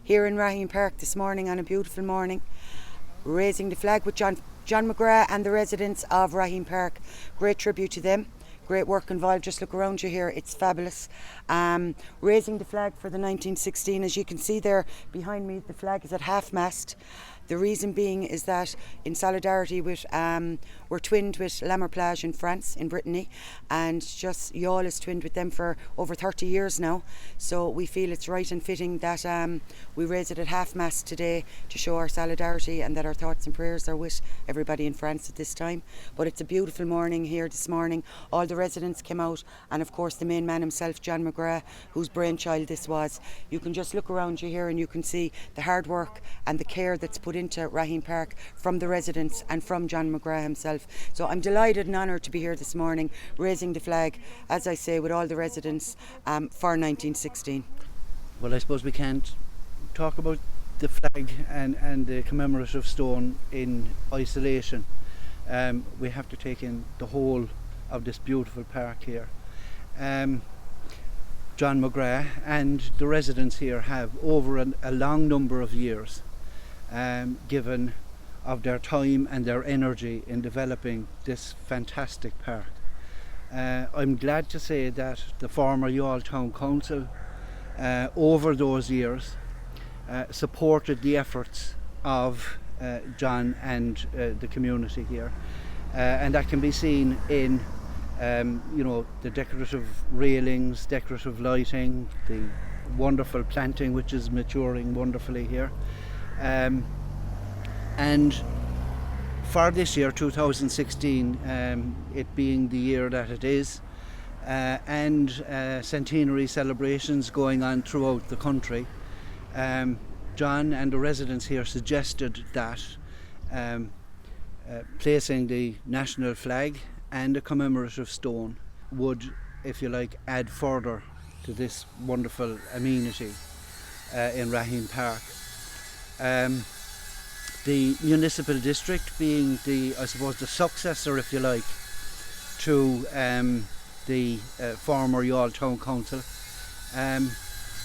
here in Raheen Park this morning on a beautiful morning, raising the flag with John McGrath and the residents of Raheen Park. Great tribute to them. Great work involved. Just look around you here, it's fabulous. Raising the flag for the 1916, as you can see there behind me, the flag is at half mast. The reason being is that in solidarity with, we're twinned with Lamor-Plage in France, in Brittany, and just Youghal is twinned with them for over 30 years now. So we feel it's right and fitting that we raise it at half mast today to show our solidarity and that our thoughts and prayers are with everybody in France at this time. But it's a beautiful morning here this morning. All the residents came out, and of course the main man himself, John McGrath, whose brainchild this was. You can just look around you here and you can see the hard work and the care that's put into Raheen Park from the residents and from John McGrath himself. So I'm delighted and honoured to be here this morning raising the flag, as I say, with all the residents for 1916. Well, I suppose we can't talk about the flag and the commemorative stone in isolation. We have to take in the whole of this beautiful park here. John McGrath and the residents here have over a long number of years given of their time and their energy in developing this fantastic park. I'm glad to say that the former Youghal Town Council over those years supported the efforts of John and the community here, and that can be seen in the decorative railings, decorative lighting, the wonderful planting which is maturing wonderfully here. And for this year, 2016, it being the year that it is, and Centenary celebrations going on throughout the country, John and the residents here suggested that placing the national flag and a commemorative stone would, if you like, add further to this wonderful amenity in Raheen Park. The Municipal District being the successor, if you like, to the former Youghal Town Council,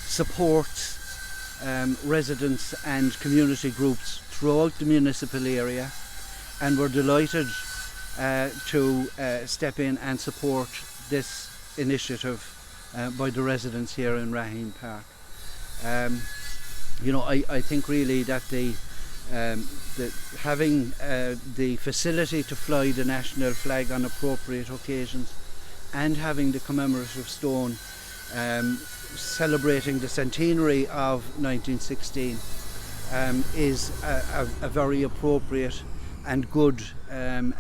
supports residents and community groups throughout the municipal area, and we're delighted to step in and support this initiative by the residents here in Raheen Park. I think really that having the facility to fly the national flag on appropriate occasions and having the commemorative stone celebrating the centenary of 1916 is a very appropriate and good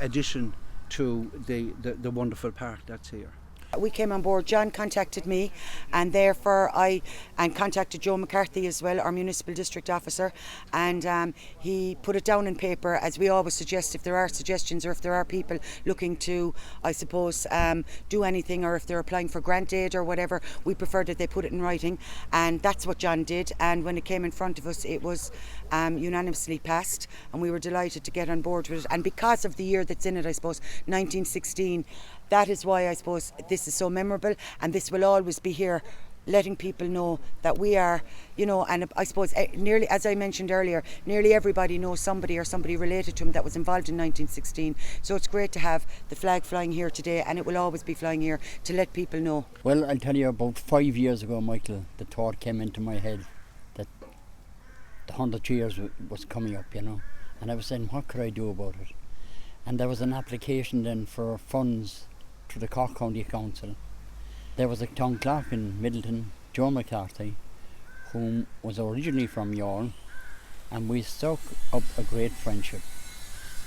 addition to the wonderful park that's here. We came on board, John contacted me, and therefore I contacted John McCarthy as well, our Municipal District Officer, and he put it down in paper, as we always suggest if there are suggestions or if there are people looking to, I suppose, do anything, or if they're applying for grant aid or whatever, we prefer that they put it in writing, and that's what John did. And when it came in front of us, it was unanimously passed, and we were delighted to get on board with it. And because of the year that's in it, I suppose, 1916, that is why I suppose this is so memorable, and this will always be here, letting people know that we are, and I suppose nearly, as I mentioned earlier, nearly everybody knows somebody or somebody related to him that was involved in 1916. So it's great to have the flag flying here today, and it will always be flying here to let people know. Well, I'll tell you, about 5 years ago, Michael, the thought came into my head that the 100 years was coming up, and I was saying, what could I do about it? And there was an application then for funds to the Cork County Council. There was a town clerk in Middleton, John McCarthy, who was originally from Youghal, and we struck up a great friendship.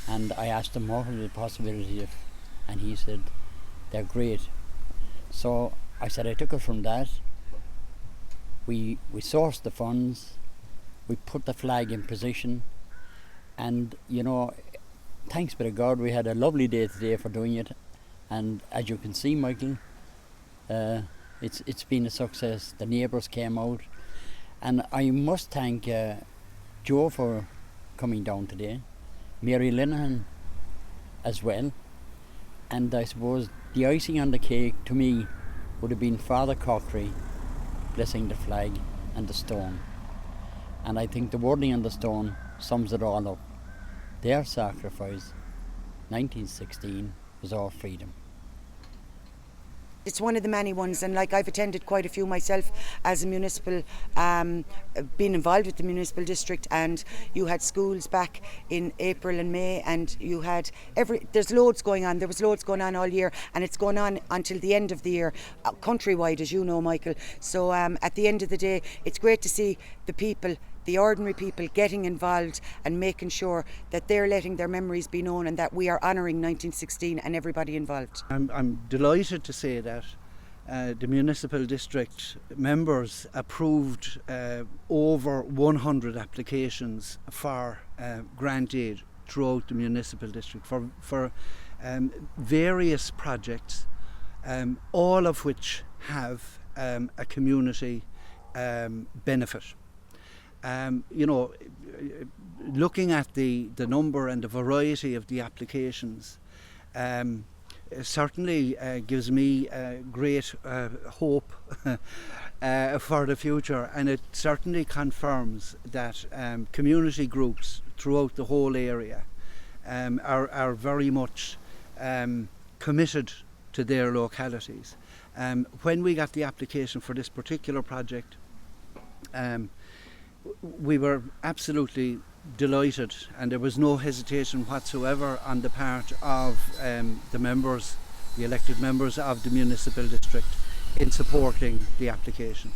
And I asked him what were the possibilities, and he said, they're great. So I said I took it from that. We sourced the funds, we put the flag in position, and thanks be to God, we had a lovely day today for doing it. And as you can see, Michael, it's been a success. The neighbours came out, and I must thank Joe for coming down today, Mary Linehan as well, and I suppose the icing on the cake to me would have been Father Corkery blessing the flag and the stone. And I think the wording on the stone sums it all up. Their sacrifice, 1916, was our freedom. It's one of the many ones, and like I've attended quite a few myself as a municipal, been involved with the municipal district, and you had schools back in April and May, and you had there's loads going on. There was loads going on all year, and it's going on until the end of the year, countrywide, as you know, Michael. So at the end of the day, it's great to see the people, the ordinary people, getting involved and making sure that they're letting their memories be known, and that we are honouring 1916 and everybody involved. I'm delighted to say that the Municipal District members approved over 100 applications for grant aid throughout the Municipal District for various projects, all of which have a community benefit. Looking at the number and the variety of the applications certainly gives me great hope for the future, and it certainly confirms that community groups throughout the whole area are very much committed to their localities. When we got the application for this particular project, we were absolutely delighted, and there was no hesitation whatsoever on the part of the elected members of the municipal district, in supporting the application.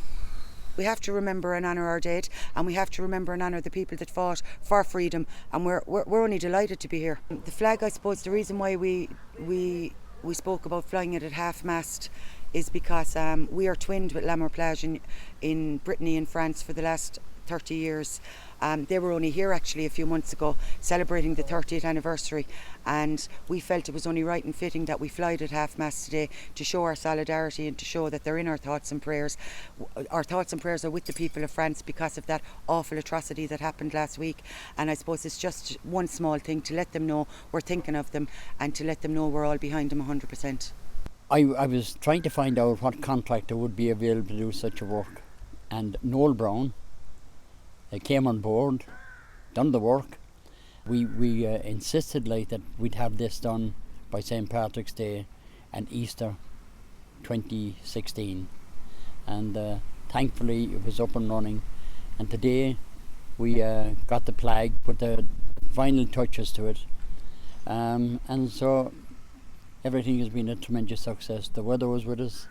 We have to remember and honour our dead, and we have to remember and honour the people that fought for freedom, and we're only delighted to be here. The flag, I suppose, the reason why we spoke about flying it at half-mast is because we are twinned with Lamor-Plage in Brittany and France for the last 30 years. They were only here actually a few months ago celebrating the 30th anniversary, and we felt it was only right and fitting that we fly it at half-mast today to show our solidarity and to show that they're in our thoughts and prayers. Our thoughts and prayers are with the people of France because of that awful atrocity that happened last week, and I suppose it's just one small thing to let them know we're thinking of them, and to let them know we're all behind them 100%. I was trying to find out what contractor would be available to do such a work, and Noel Brown, they came on board, done the work. We insisted that we'd have this done by St. Patrick's Day and Easter 2016, and thankfully it was up and running, and today we got the flag, put the final touches to it, and so everything has been a tremendous success. The weather was with us,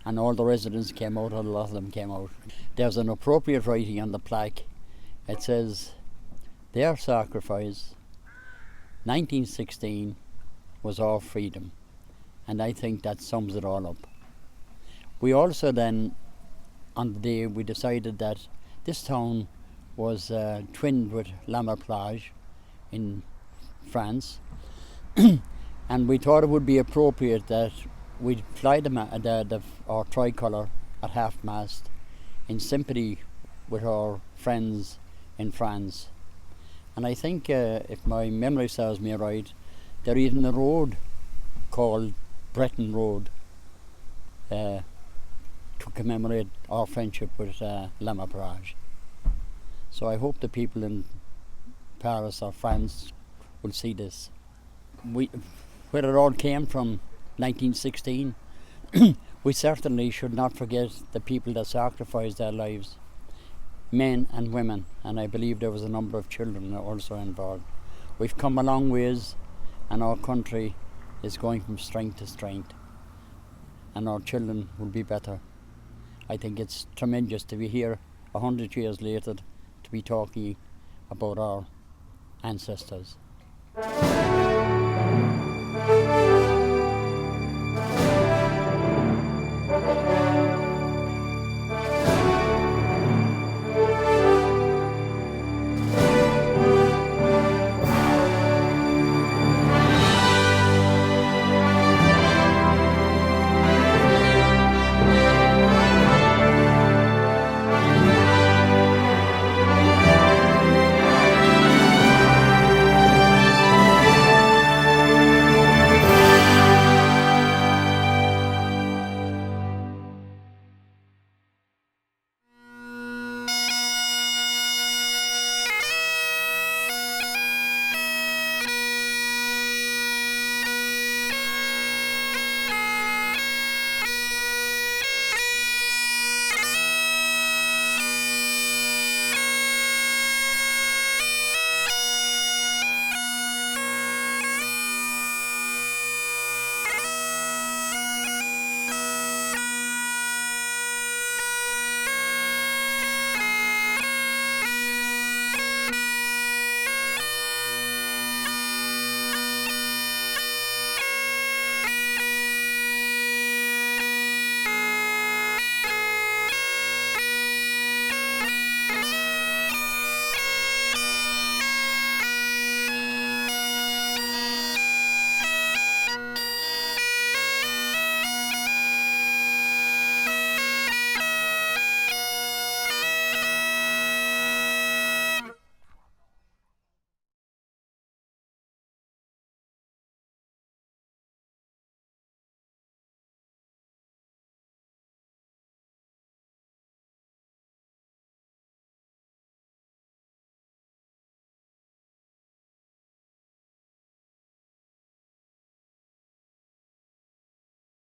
and all the residents came out, a lot of them came out. There's an appropriate writing on the plaque. It says, their sacrifice, 1916, was our freedom. And I think that sums it all up. We also then, on the day, we decided that this town was twinned with Lamor-Plage in France. And we thought it would be appropriate that we'd fly our tricolour at half-mast in sympathy with our friends in France. And I think, if my memory serves me right, there is even a road called Breton Road to commemorate our friendship with Lamor-Plage. So I hope the people in Paris or France will see this. Where it all came from, 1916, we certainly should not forget the people that sacrificed their lives, men and women, and I believe there was a number of children also involved. We've come a long ways, and our country is going from strength to strength, and our children will be better. I think it's tremendous to be here 100 years later to be talking about our ancestors.